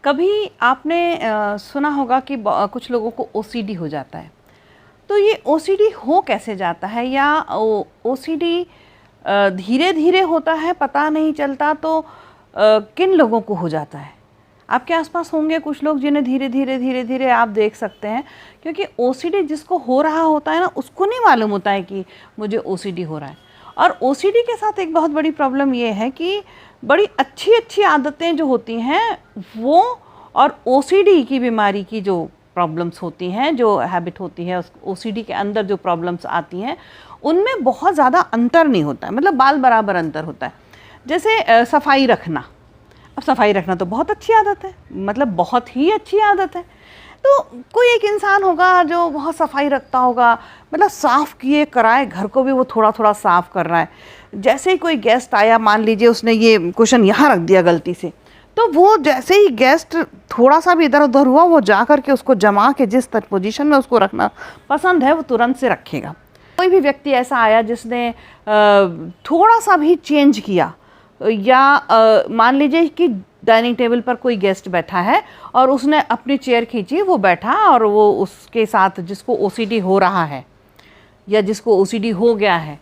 कभी आपने सुना होगा कि कुछ लोगों को ओसीडी हो जाता है। तो ये ओसीडी हो कैसे जाता है, या ओसीडी धीरे धीरे होता है, पता नहीं चलता, तो किन लोगों को हो जाता है? आपके आसपास होंगे कुछ लोग जिन्हें धीरे धीरे धीरे धीरे आप देख सकते हैं, क्योंकि ओसीडी जिसको हो रहा होता है ना, उसको नहीं मालूम होता है कि मुझे ओसीडी हो रहा है। और ओसीडी के साथ एक बहुत बड़ी प्रॉब्लम ये है कि बड़ी अच्छी अच्छी आदतें जो होती हैं वो, और ओसीडी की बीमारी की जो प्रॉब्लम्स होती हैं, जो हैबिट होती है, उस ओसीडी के अंदर जो प्रॉब्लम्स आती हैं, उनमें बहुत ज़्यादा अंतर नहीं होता है, मतलब बाल बराबर अंतर होता है। जैसे सफाई रखना, अब सफाई रखना तो बहुत अच्छी आदत है, मतलब बहुत ही अच्छी आदत है। तो कोई एक इंसान होगा जो बहुत सफाई रखता होगा, मतलब साफ़ किए कराए घर को भी वो थोड़ा थोड़ा साफ़ कर रहा है। जैसे ही कोई गेस्ट आया, मान लीजिए उसने ये कुशन यहाँ रख दिया गलती से, तो वो जैसे ही गेस्ट थोड़ा सा भी इधर उधर हुआ, वो जा कर के उसको जमा के जिस पोजीशन में उसको रखना पसंद है वो तुरंत से रखेगा। कोई भी व्यक्ति ऐसा आया जिसने थोड़ा सा भी चेंज किया, या मान लीजिए कि डाइनिंग टेबल पर कोई गेस्ट बैठा है और उसने अपनी चेयर खींची, वो बैठा, और वो उसके साथ जिसको ओसीडी हो रहा है या जिसको ओसीडी हो गया है,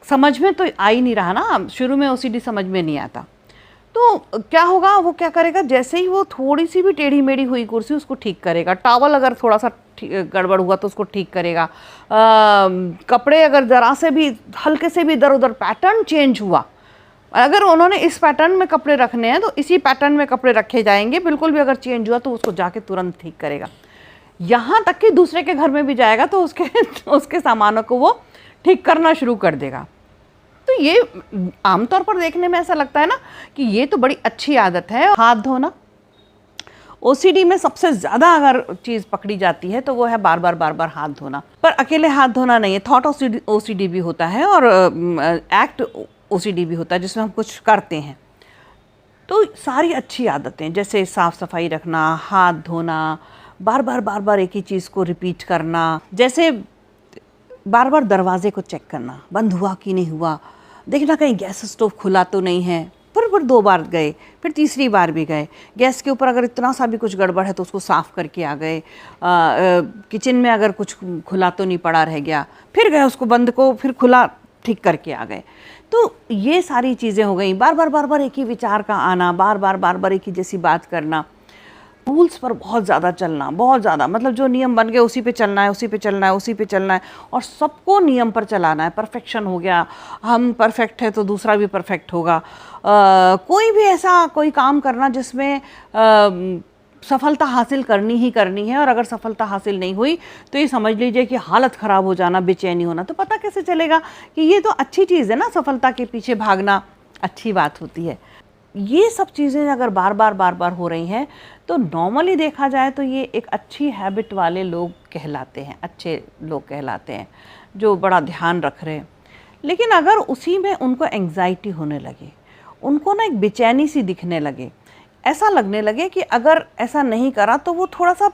समझ में तो आ ही नहीं रहा ना, शुरू में ओसीडी समझ में नहीं आता, तो क्या होगा, वो क्या करेगा, जैसे ही वो थोड़ी सी भी टेढ़ी मेढ़ी हुई कुर्सी, उसको ठीक करेगा। टॉवल अगर थोड़ा सा गड़बड़ हुआ तो उसको ठीक करेगा। कपड़े अगर ज़रा से भी हल्के से भी इधर उधर पैटर्न चेंज हुआ, अगर उन्होंने इस पैटर्न में कपड़े रखने हैं तो इसी पैटर्न में कपड़े रखे जाएंगे, बिल्कुल भी अगर चेंज हुआ तो उसको जाके तुरंत ठीक करेगा। यहाँ तक कि दूसरे के घर में भी जाएगा तो उसके सामानों को वो ठीक करना शुरू कर देगा। तो ये आमतौर पर देखने में ऐसा लगता है ना कि ये तो बड़ी अच्छी आदत है। हाथ धोना, ओसीडी में सबसे ज़्यादा अगर चीज़ पकड़ी जाती है तो वो है बार बार हाथ धोना। पर अकेले हाथ धोना नहीं है, थॉट ओसीडी भी होता है और एक्ट ओसीडी भी होता है, जिसमें हम कुछ करते हैं। तो सारी अच्छी आदतें जैसे साफ़ सफाई रखना, हाथ धोना, बार बार एक ही चीज़ को रिपीट करना, जैसे बार बार दरवाजे को चेक करना, बंद हुआ कि नहीं हुआ, देखना कहीं गैस स्टोव खुला तो नहीं है। फिर 2 बार गए, फिर तीसरी बार भी गए, गैस के ऊपर अगर इतना सा भी कुछ गड़बड़ है तो उसको साफ़ करके आ गए। किचन में अगर कुछ खुला तो नहीं पड़ा रह गया, फिर गए उसको बंद को फिर खुला ठीक करके आ गए। तो ये सारी चीज़ें हो गई। बार बार एक ही विचार का आना, बार बार एक ही जैसी बात करना, रूल्स पर बहुत ज़्यादा चलना, बहुत ज़्यादा, मतलब जो नियम बन गए उसी पे चलना है, उसी पे चलना है, उसी पे चलना है, और सबको नियम पर चलाना है। परफेक्शन हो गया, हम परफेक्ट है तो दूसरा भी परफेक्ट होगा। कोई भी ऐसा कोई काम करना जिसमें सफलता हासिल करनी ही करनी है, और अगर सफलता हासिल नहीं हुई तो ये समझ लीजिए कि हालत ख़राब हो जाना, बेचैनी होना। तो पता कैसे चलेगा कि ये तो अच्छी चीज़ है ना, सफलता के पीछे भागना अच्छी बात होती है। ये सब चीज़ें अगर बार बार हो रही हैं तो नॉर्मली देखा जाए तो ये एक अच्छी हैबिट वाले लोग कहलाते हैं, अच्छे लोग कहलाते हैं, जो बड़ा ध्यान रख रहे हैं। लेकिन अगर उसी में उनको एंग्जाइटी होने लगे, उनको ना एक बेचैनी सी दिखने लगे, ऐसा लगने लगे कि अगर ऐसा नहीं करा तो वो थोड़ा सा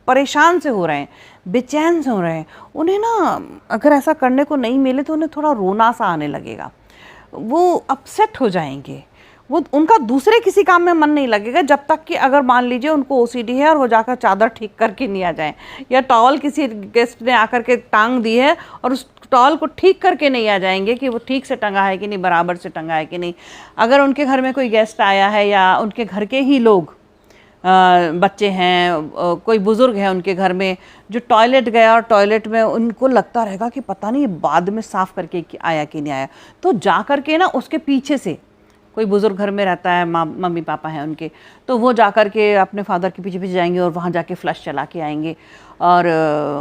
परेशान से हो रहे हैं, बेचैन से हो रहे हैं, उन्हें ना अगर ऐसा करने को नहीं मिले तो उन्हें थोड़ा रोना सा आने लगेगा, वो अपसेट हो जाएंगे, वो उनका दूसरे किसी काम में मन नहीं लगेगा जब तक कि अगर मान लीजिए उनको ओसीडी है और वो जाकर चादर ठीक करके नहीं आ जाएं, या टॉवल किसी गेस्ट ने आकर के टांग दी है और उस टॉवल को ठीक करके नहीं आ जाएंगे कि वो ठीक से टंगा है कि नहीं, बराबर से टंगा है कि नहीं। अगर उनके घर में कोई गेस्ट आया है या उनके घर के ही लोग, बच्चे हैं, कोई बुज़ुर्ग है उनके घर में जो टॉयलेट गया और टॉयलेट में उनको लगता रहेगा कि पता नहीं बाद में साफ़ करके आया कि नहीं आया, तो जा कर के ना उसके पीछे से, कोई बुज़ुर्ग घर में रहता है, मम्मी पापा हैं उनके, तो वो जाकर के अपने फादर के पीछे पीछे जाएंगे और वहाँ जाके फ्लश चला के आएंगे, और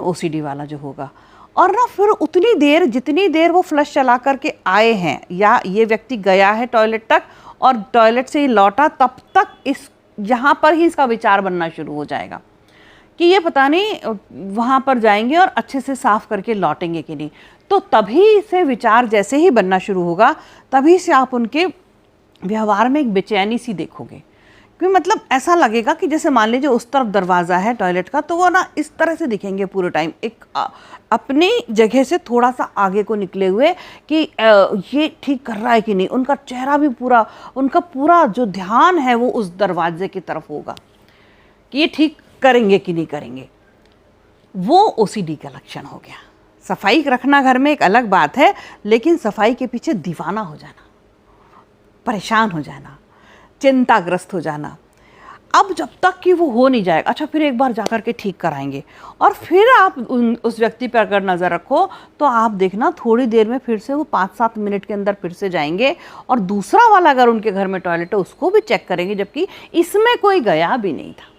ओसीडी वाला जो होगा, और ना फिर उतनी देर जितनी देर वो फ्लश चला करके आए हैं या ये व्यक्ति गया है टॉयलेट तक और टॉयलेट से ही लौटा, तब तक इस यहाँ पर ही इसका विचार बनना शुरू हो जाएगा कि ये पता नहीं वहाँ पर जाएंगे और अच्छे से साफ़ करके लौटेंगे कि नहीं। तो तभी से विचार जैसे ही बनना शुरू होगा, तभी से आप उनके व्यवहार में एक बेचैनी सी देखोगे। कि मतलब ऐसा लगेगा कि जैसे मान लीजिए उस तरफ दरवाज़ा है टॉयलेट का, तो वो ना इस तरह से दिखेंगे पूरे टाइम, एक अपनी जगह से थोड़ा सा आगे को निकले हुए कि ये ठीक कर रहा है कि नहीं। उनका चेहरा भी पूरा, उनका पूरा जो ध्यान है वो उस दरवाजे की तरफ होगा कि ये ठीक करेंगे कि नहीं करेंगे। वो ओसीडी का लक्षण हो गया। सफाई रखना घर में एक अलग बात है, लेकिन सफाई के पीछे दीवाना हो जाना, परेशान हो जाना, चिंताग्रस्त हो जाना, अब जब तक कि वो हो नहीं जाएगा, अच्छा फिर एक बार जाकर के ठीक कराएंगे, और फिर आप उस व्यक्ति पर अगर नज़र रखो तो आप देखना थोड़ी देर में फिर से वो 5-7 मिनट के अंदर फिर से जाएंगे और दूसरा वाला अगर उनके घर में टॉयलेट है उसको भी चेक करेंगे, जबकि इसमें कोई गया भी नहीं था,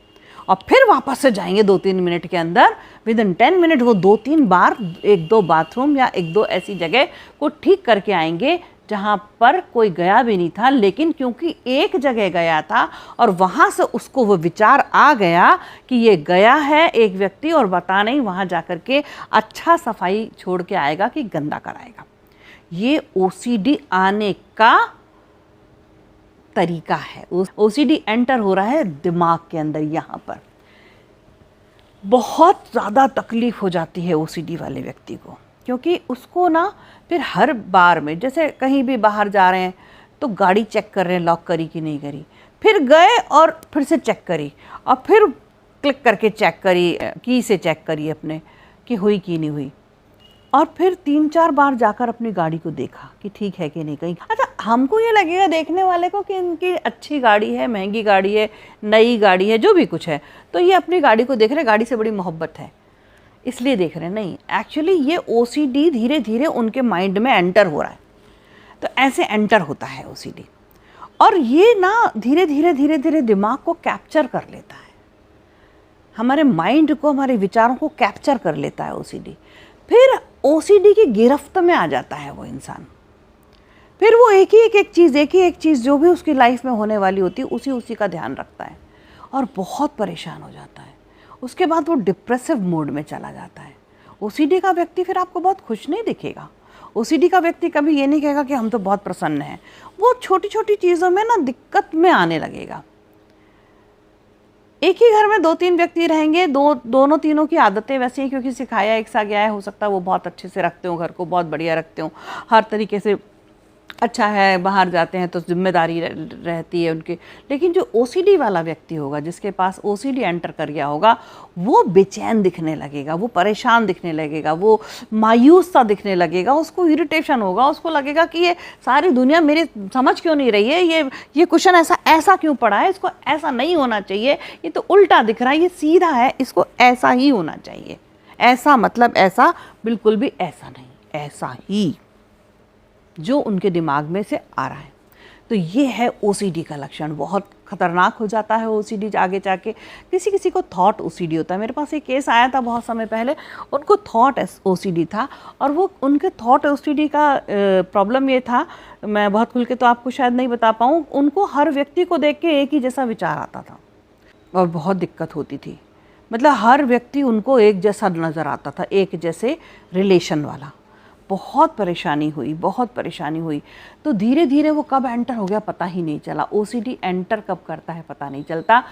और फिर वापस से जाएंगे 2-3 मिनट के अंदर। विद इन 10 मिनट वो 2-3 बार 1-2 बाथरूम या 1-2 ऐसी जगह को ठीक करके आएंगे जहाँ पर कोई गया भी नहीं था, लेकिन क्योंकि एक जगह गया था और वहाँ से उसको वो विचार आ गया कि ये गया है एक व्यक्ति और बता नहीं, वहाँ जाकर के अच्छा सफाई छोड़ के आएगा कि गंदा कराएगा। ये ओसीडी आने का तरीका है। ओसीडी एंटर हो रहा है दिमाग के अंदर। यहाँ पर बहुत ज़्यादा तकलीफ हो जाती है ओसीडी वाले व्यक्ति को, क्योंकि उसको ना फिर हर बार में, जैसे कहीं भी बाहर जा रहे हैं तो गाड़ी चेक कर रहे हैं लॉक करी कि नहीं करी, फिर गए और फिर से चेक करी और फिर क्लिक करके चेक करी, की से चेक करी अपने कि हुई कि नहीं हुई, और फिर 3-4 बार जाकर अपनी गाड़ी को देखा कि ठीक है कि नहीं कहीं। अच्छा, हमको ये लगेगा देखने वाले को कि इनकी अच्छी गाड़ी है, महंगी गाड़ी है, नई गाड़ी है, जो भी कुछ है, तो ये अपनी गाड़ी को देख रहे, गाड़ी से बड़ी मोहब्बत है इसलिए देख रहे हैं। नहीं, एक्चुअली ये ओसीडी धीरे धीरे उनके माइंड में एंटर हो रहा है। तो ऐसे एंटर होता है ओसीडी, और ये ना धीरे धीरे दिमाग को कैप्चर कर लेता है, हमारे माइंड को, हमारे विचारों को कैप्चर कर लेता है ओसीडी। फिर ओसीडी की गिरफ्त में आ जाता है वो इंसान। फिर वो एक ही एक चीज़ जो भी उसकी लाइफ में होने वाली होती है उसी का ध्यान रखता है और बहुत परेशान हो जाता है। उसके बाद वो डिप्रेसिव मोड में चला जाता है। ओसीडी का व्यक्ति फिर आपको बहुत खुश नहीं दिखेगा। ओसीडी का व्यक्ति कभी ये नहीं कहेगा कि हम तो बहुत प्रसन्न हैं। वो छोटी छोटी चीज़ों में ना दिक्कत में आने लगेगा। एक ही घर में 2-3 व्यक्ति रहेंगे, दोनों तीनों की आदतें वैसी हैं, क्योंकि सिखाया एक सा गया है। हो सकता है वो बहुत अच्छे से रखते हो घर को, बहुत बढ़िया रखते हो, हर तरीके से अच्छा है, बाहर जाते हैं तो जिम्मेदारी रहती है उनकी। लेकिन जो ओसीडी वाला व्यक्ति होगा, जिसके पास ओसीडी एंटर कर गया होगा, वो बेचैन दिखने लगेगा, वो परेशान दिखने लगेगा, वो मायूस सा दिखने लगेगा, उसको इरिटेशन होगा, उसको लगेगा कि ये सारी दुनिया मेरी समझ क्यों नहीं रही है, ये क्वेश्चन ऐसा क्यों पड़ा है, इसको ऐसा नहीं होना चाहिए, ये तो उल्टा दिख रहा है, ये सीधा है, इसको ऐसा ही होना चाहिए। ऐसा मतलब ऐसा, बिल्कुल भी ऐसा नहीं, ऐसा ही, जो उनके दिमाग में से आ रहा है। तो ये है ओसीडी का लक्षण। बहुत खतरनाक हो जाता है ओसीडी आगे जाके। किसी को थॉट ओसीडी होता है। मेरे पास एक केस आया था बहुत समय पहले, उनको थॉट ओसीडी था, और वो उनके थॉट ओसीडी का प्रॉब्लम ये था, मैं बहुत खुल के तो आपको शायद नहीं बता पाऊँ, उनको हर व्यक्ति को देख के एक ही जैसा विचार आता था और बहुत दिक्कत होती थी। मतलब हर व्यक्ति उनको एक जैसा नज़र आता था, एक जैसे रिलेशन वाला। बहुत परेशानी हुई। तो धीरे धीरे वो कब एंटर हो गया पता ही नहीं चला। ओसीडी एंटर कब करता है पता नहीं चलता।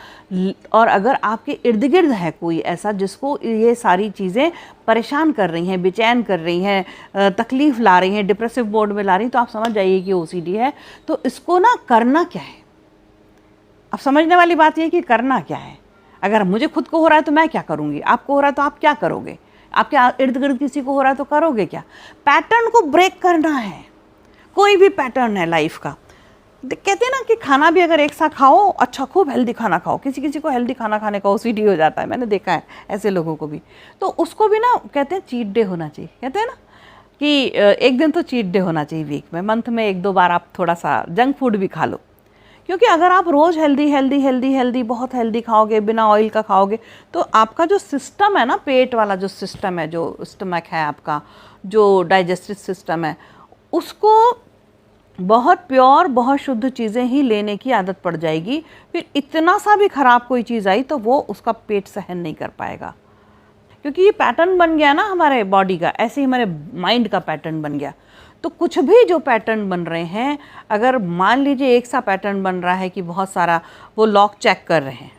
और अगर आपके इर्द गिर्द है कोई ऐसा जिसको ये सारी चीज़ें परेशान कर रही हैं, बेचैन कर रही हैं, तकलीफ़ ला रही हैं, डिप्रेसिव मोड में ला रही हैं, तो आप समझ जाइए कि ओसीडी है। तो इसको ना करना क्या है, अब समझने वाली बात ये कि करना क्या है। अगर मुझे खुद को हो रहा है तो मैं क्या करूँगी, आपको हो रहा है तो आप क्या करोगे, आपके इर्द गिर्द किसी को हो रहा है तो करोगे क्या। पैटर्न को ब्रेक करना है। कोई भी पैटर्न है लाइफ का, कहते हैं ना कि खाना भी अगर एक साथ खाओ, अच्छा खूब हेल्दी खाना खाओ। किसी को हेल्दी खाना खाने का ओसीडी हो जाता है, मैंने देखा है ऐसे लोगों को भी। तो उसको भी ना कहते हैं चीट डे होना चाहिए। कहते हैं ना कि एक दिन तो चीट डे होना चाहिए वीक में, मंथ में 1-2 बार आप थोड़ा सा जंक फूड भी खा लो। क्योंकि अगर आप रोज़ हेल्दी बहुत हेल्दी खाओगे, बिना ऑयल का खाओगे, तो आपका जो सिस्टम है ना, पेट वाला जो सिस्टम है, जो स्टमक है आपका, जो डाइजेस्टिव सिस्टम है, उसको बहुत प्योर, बहुत शुद्ध चीज़ें ही लेने की आदत पड़ जाएगी। फिर इतना सा भी ख़राब कोई चीज़ आई तो वो उसका पेट सहन नहीं कर पाएगा। क्योंकि ये पैटर्न बन गया ना हमारे बॉडी का, ऐसे ही हमारे माइंड का पैटर्न बन गया। तो कुछ भी जो पैटर्न बन रहे हैं, अगर मान लीजिए एक सा पैटर्न बन रहा है कि बहुत सारा वो लॉक चेक कर रहे हैं,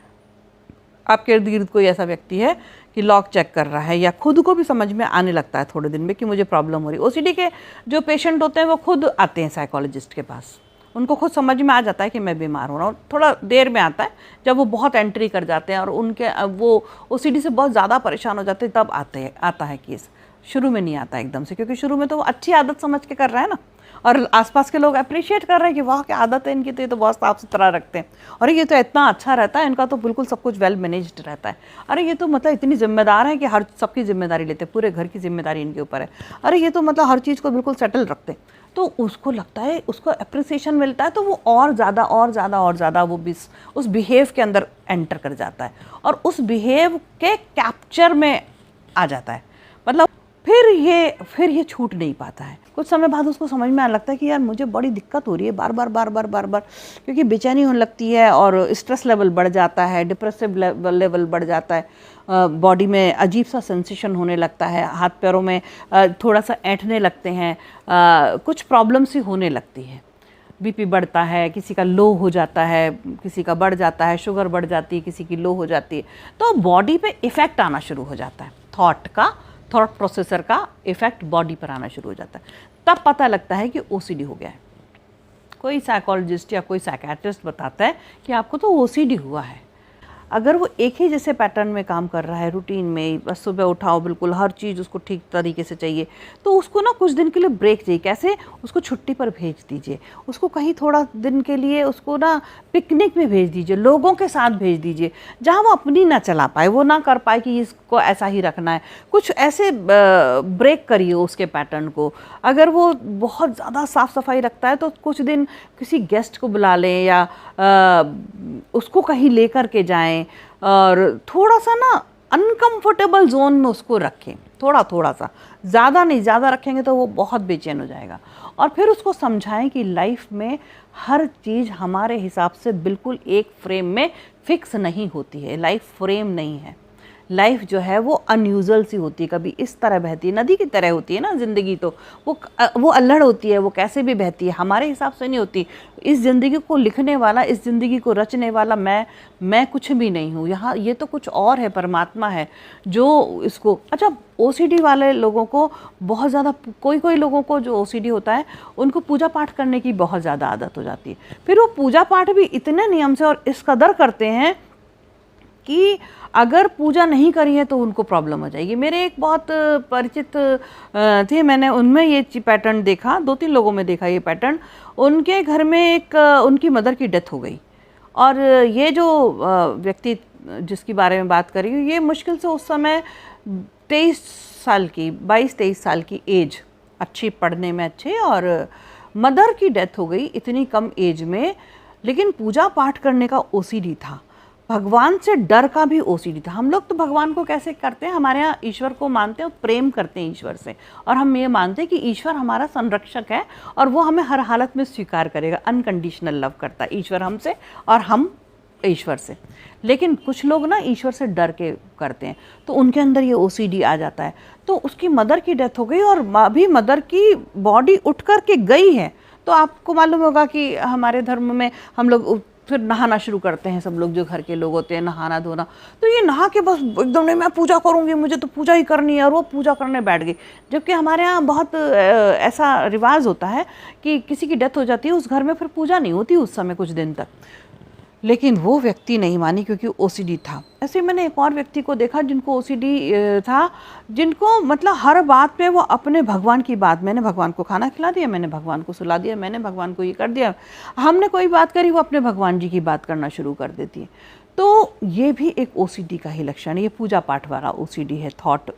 आपके इर्द गिर्द कोई ऐसा व्यक्ति है कि लॉक चेक कर रहा है, या खुद को भी समझ में आने लगता है थोड़े दिन में कि मुझे प्रॉब्लम हो रही है। ओसीडी के जो पेशेंट होते हैं वो खुद आते हैं साइकोलॉजिस्ट के पास, उनको खुद समझ में आ जाता है कि मैं बीमार हो रहा हूँ। थोड़ा देर में आता है, जब वो बहुत एंट्री कर जाते हैं और उनके वो ओसीडी से बहुत ज़्यादा परेशान हो जाते हैं, तब आता है केस। शुरू में नहीं आता एकदम से, क्योंकि शुरू में तो वो अच्छी आदत समझ के कर रहा है ना, और आसपास के लोग अप्रिशिएट कर रहे हैं कि वाह क्या आदत है इनकी, तो ये तो बहुत साफ सुथरा रखते हैं, अरे ये तो इतना अच्छा रहता है, इनका तो बिल्कुल सब कुछ वेल मैनेज्ड रहता है, अरे ये तो मतलब इतनी जिम्मेदार है कि हर सबकी जिम्मेदारी लेते हैं, पूरे घर की जिम्मेदारी इनके ऊपर है, अरे ये तो मतलब हर चीज़ को बिल्कुल सेटल रखते हैं। तो उसको लगता है, उसको अप्रिसिएशन मिलता है, तो वो और ज़्यादा वो उस बिहेव के अंदर एंटर कर जाता है और उस बिहेव के कैप्चर में आ जाता है। मतलब फिर ये छूट नहीं पाता है। कुछ समय बाद उसको समझ में आने लगता है कि यार मुझे बड़ी दिक्कत हो रही है बार बार, क्योंकि बेचैनी होने लगती है और स्ट्रेस लेवल बढ़ जाता है, डिप्रेसिव लेवल बढ़ जाता है, बॉडी में अजीब सा सेंसेशन होने लगता है, हाथ पैरों में थोड़ा सा ऐंठने लगते हैं, कुछ प्रॉब्लम सी होने लगती है, बीपी बढ़ता है, किसी का लो हो जाता है, किसी का बढ़ जाता है, शुगर बढ़ जाती है, किसी की लो हो जाती है। तो बॉडी पे इफ़ेक्ट आना शुरू हो जाता है, थॉट प्रोसेसर का इफ़ेक्ट बॉडी पर आना शुरू हो जाता है। तब पता लगता है कि ओसीडी हो गया है। कोई साइकोलॉजिस्ट या कोई साइकियाट्रिस्ट बताता है कि आपको तो ओसीडी हुआ है। अगर वो एक ही जैसे पैटर्न में काम कर रहा है, रूटीन में, बस सुबह उठाओ बिल्कुल हर चीज़ उसको ठीक तरीके से चाहिए, तो उसको ना कुछ दिन के लिए ब्रेक चाहिए। कैसे? उसको छुट्टी पर भेज दीजिए, उसको कहीं थोड़ा दिन के लिए उसको ना पिकनिक में भेज दीजिए, लोगों के साथ भेज दीजिए जहाँ वो अपनी ना चला पाए, वो ना कर पाए कि इसको ऐसा ही रखना है। कुछ ऐसे ब्रेक करिए उसके पैटर्न को। अगर वो बहुत ज़्यादा साफ़ सफाई रखता है तो कुछ दिन किसी गेस्ट को बुला लें या उसको कहीं लेकर के जाएं और थोड़ा सा ना अनकंफर्टेबल जोन में उसको रखें, थोड़ा सा, ज़्यादा नहीं, ज़्यादा रखेंगे तो वो बहुत बेचैन हो जाएगा। और फिर उसको समझाएं कि लाइफ में हर चीज़ हमारे हिसाब से बिल्कुल एक फ्रेम में फिक्स नहीं होती है। लाइफ फ्रेम नहीं है, लाइफ जो है वो अनयूजुअल सी होती है, कभी इस तरह बहती है, नदी की तरह होती है ना ज़िंदगी, तो वो अल्हड़ होती है, वो कैसे भी बहती है, हमारे हिसाब से नहीं होती। इस ज़िंदगी को लिखने वाला, इस ज़िंदगी को रचने वाला मैं कुछ भी नहीं हूँ यहाँ, ये तो कुछ और है, परमात्मा है जो इसको। अच्छा, ओसीडी वाले लोगों को बहुत ज़्यादा, कोई लोगों को जो ओसीडी होता है उनको पूजा पाठ करने की बहुत ज़्यादा आदत हो जाती है। फिर वो पूजा पाठ भी इतने नियम से और इस कदर करते हैं कि अगर पूजा नहीं करी है तो उनको प्रॉब्लम हो जाएगी। मेरे एक बहुत परिचित थे, मैंने उनमें ये पैटर्न देखा, 2-3 लोगों में देखा ये पैटर्न। उनके घर में एक उनकी मदर की डेथ हो गई और ये जो व्यक्ति जिसके बारे में बात कर रही हूँ, ये मुश्किल से उस समय 23 साल की, 22-23 साल की एज, अच्छी पढ़ने में अच्छे, और मदर की डेथ हो गई इतनी कम एज में। लेकिन पूजा पाठ करने का ओसीडी था, भगवान से डर का भी ओसीडी था। हम लोग तो भगवान को कैसे करते हैं, हमारे यहाँ ईश्वर को मानते हैं और प्रेम करते हैं ईश्वर से, और हम ये मानते हैं कि ईश्वर हमारा संरक्षक है और वो हमें हर हालत में स्वीकार करेगा, अनकंडीशनल लव करता है ईश्वर हमसे और हम ईश्वर से। लेकिन कुछ लोग ना ईश्वर से डर के करते हैं, तो उनके अंदर ये ओसीडी आ जाता है। तो उसकी मदर की डेथ हो गई और अभी मदर की बॉडी उठ कर के गई है। तो आपको मालूम होगा कि हमारे धर्म में हम लोग फिर नहाना शुरू करते हैं, सब लोग जो घर के लोग होते हैं, नहाना धोना। तो ये नहा के बस एकदम नहीं, मैं पूजा करूँगी, मुझे तो पूजा ही करनी है, और वो पूजा करने बैठ गई। जबकि हमारे यहाँ बहुत ऐसा रिवाज होता है कि किसी की डेथ हो जाती है, उस घर में फिर पूजा नहीं होती उस समय कुछ दिन तक। लेकिन वो व्यक्ति नहीं मानी क्योंकि ओसीडी था। ऐसे मैंने एक और व्यक्ति को देखा जिनको ओसीडी था, जिनको मतलब हर बात पे वो अपने भगवान की बात, मैंने भगवान को खाना खिला दिया, मैंने भगवान को सुला दिया, मैंने भगवान को ये कर दिया, हमने कोई बात करी वो अपने भगवान जी की बात करना शुरू कर देती है। तो ये भी एक ओसीडी का ही लक्षण है, ये पूजा पाठ वाला ओसीडी है,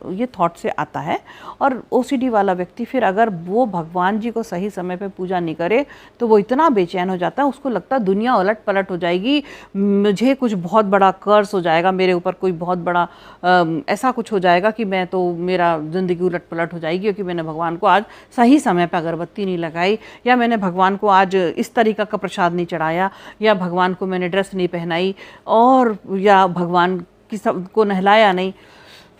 ये थॉट से आता है। और ओसीडी वाला व्यक्ति फिर अगर वो भगवान जी को सही समय पे पूजा नहीं करे तो वो इतना बेचैन हो जाता है, उसको लगता है दुनिया उलट पलट हो जाएगी, मुझे कुछ बहुत बड़ा कर्स हो जाएगा, मेरे ऊपर कोई बहुत बड़ा ऐसा कुछ हो जाएगा कि मैं तो, मेरा ज़िंदगी उलट पलट हो जाएगी क्योंकि मैंने भगवान को आज सही समय पर अगरबत्ती नहीं लगाई, या मैंने भगवान को आज इस तरीक़ा का प्रसाद नहीं चढ़ाया, या भगवान को मैंने ड्रेस नहीं पहनाई, और या भगवान की सबको नहलाया नहीं।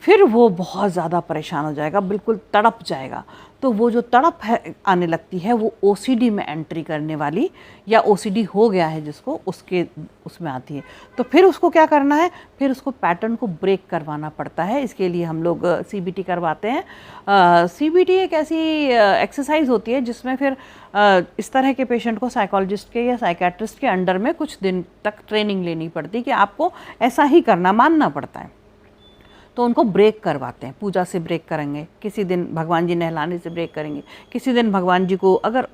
फिर वो बहुत ज़्यादा परेशान हो जाएगा, बिल्कुल तड़प जाएगा। तो वो जो तड़प है आने लगती है वो ओसीडी में एंट्री करने वाली, या ओसीडी हो गया है जिसको, उसके उसमें आती है। तो फिर उसको क्या करना है, फिर उसको पैटर्न को ब्रेक करवाना पड़ता है। इसके लिए हम लोग सीबीटी करवाते हैं। सीबीटी एक ऐसी एक्सरसाइज होती है जिसमें फिर इस तरह के पेशेंट को साइकोलॉजिस्ट के या साइकेट्रिस्ट के अंडर में कुछ दिन तक ट्रेनिंग लेनी पड़ती है कि आपको ऐसा ही करना, मानना पड़ता है। तो उनको ब्रेक करवाते हैं, पूजा से ब्रेक करेंगे, किसी दिन भगवान जी नहलाने से ब्रेक करेंगे, किसी दिन भगवान जी को अगर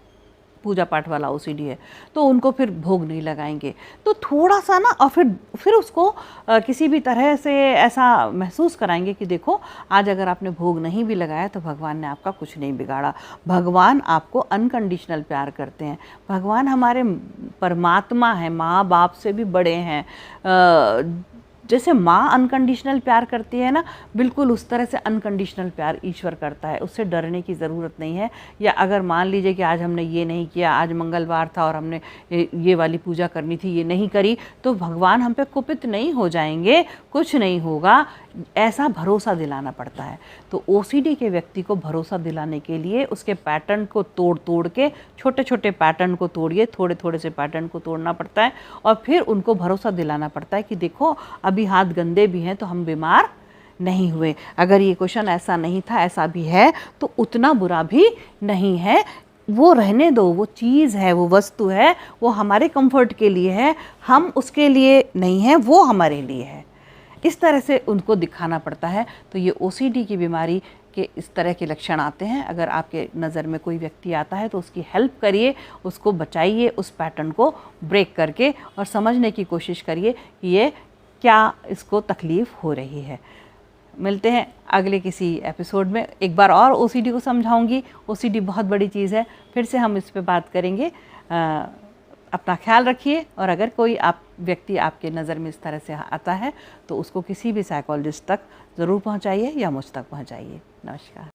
पूजा पाठ वाला ओसीडी है तो उनको फिर भोग नहीं लगाएंगे। तो थोड़ा सा ना, और फिर उसको किसी भी तरह से ऐसा महसूस कराएंगे कि देखो आज अगर आपने भोग नहीं भी लगाया तो भगवान ने आपका कुछ नहीं बिगाड़ा। भगवान आपको अनकंडीशनल प्यार करते हैं। भगवान हमारे परमात्मा हैं, माँ बाप से भी बड़े हैं। जैसे माँ अनकंडीशनल प्यार करती है ना, बिल्कुल उस तरह से अनकंडीशनल प्यार ईश्वर करता है। उससे डरने की ज़रूरत नहीं है। या अगर मान लीजिए कि आज हमने ये नहीं किया, आज मंगलवार था और हमने ये वाली पूजा करनी थी, ये नहीं करी, तो भगवान हम पे कुपित नहीं हो जाएंगे, कुछ नहीं होगा, ऐसा भरोसा दिलाना पड़ता है। तो ओसीडी के व्यक्ति को भरोसा दिलाने के लिए उसके पैटर्न को तोड़ के, छोटे छोटे पैटर्न को तोड़िए, थोड़े थोड़े से पैटर्न को तोड़ना पड़ता है, और फिर उनको भरोसा दिलाना पड़ता है कि देखो अभी हाथ गंदे भी हैं तो हम बीमार नहीं हुए, अगर ये क्वेश्चन ऐसा नहीं था, ऐसा भी है तो उतना बुरा भी नहीं है, वो रहने दो, वो चीज़ है, वो वस्तु है, वो हमारे कंफर्ट के लिए है, हम उसके लिए नहीं है, वो हमारे लिए है। इस तरह से उनको दिखाना पड़ता है। तो ये ओसीडी की बीमारी के इस तरह के लक्षण आते हैं। अगर आपके नज़र में कोई व्यक्ति आता है तो उसकी हेल्प करिए, उसको बचाइए, उस पैटर्न को ब्रेक करके, और समझने की कोशिश करिए कि ये क्या इसको तकलीफ़ हो रही है। मिलते हैं अगले किसी एपिसोड में, एक बार और ओसीडी को समझाऊंगी। ओसीडी बहुत बड़ी चीज़ है, फिर से हम इस पे बात करेंगे। अपना ख्याल रखिए, और अगर कोई व्यक्ति आपके नज़र में इस तरह से आता है तो उसको किसी भी साइकोलॉजिस्ट तक ज़रूर पहुंचाइए या मुझ तक पहुंचाइए। नमस्कार।